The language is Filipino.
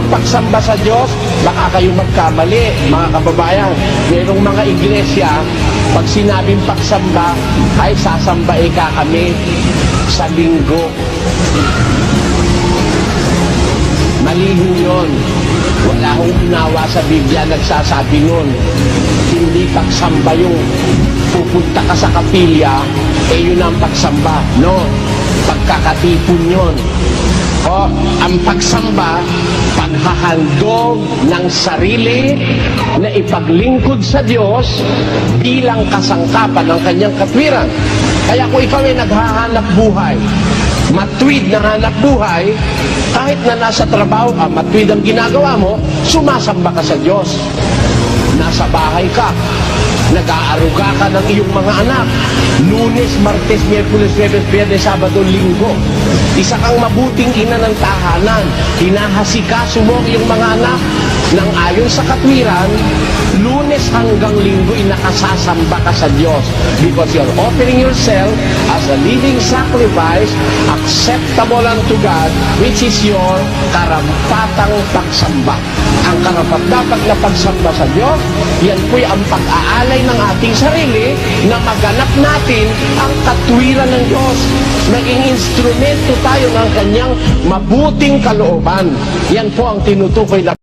ang pagsamba sa Diyos? Baka kayo magkamali, mga kababayan. Merong mga iglesia, pag sinabing pagsamba, ay sasambae ka kami sa linggo. Mali yun. Wala akong unawa sa Biblia nagsasabi nun. Hindi pagsamba yung pupunta ka sa kapilya, yun ang pagsamba. No, pagkakatipon yun. O, ang pagsamba, paghahandog ng sarili na ipaglingkod sa Diyos bilang kasangkapan ng kanyang katwiran. Kaya kung ikaw ay naghahanap buhay, matwid na hanap buhay, kahit na nasa trabaho ka, matwid ang ginagawa mo, sumasamba ka sa Diyos. Nasa bahay ka, nag-aaruga ka ng iyong mga anak. Lunes, Martes, Miyerkules, Huwebes, Biyernes, Sabado, Linggo. Isa kang mabuting ina ng tahanan. Hinahasikaso mo ang iyong mga anak nang ayon sa katwiran, Lunes hanggang Linggo nakasasamba ka sa Diyos because you're offering yourself as a living sacrifice acceptable unto God, which is your karampatang pagsamba. Ang karapat-dapat na pagsamba sa Diyos, yan po'y ang pag-aalay ng ating sarili na maganap natin ang katwiran ng Diyos. Maging instrumento tayo ng kanyang mabuting kalooban. Yan po ang tinutukoy na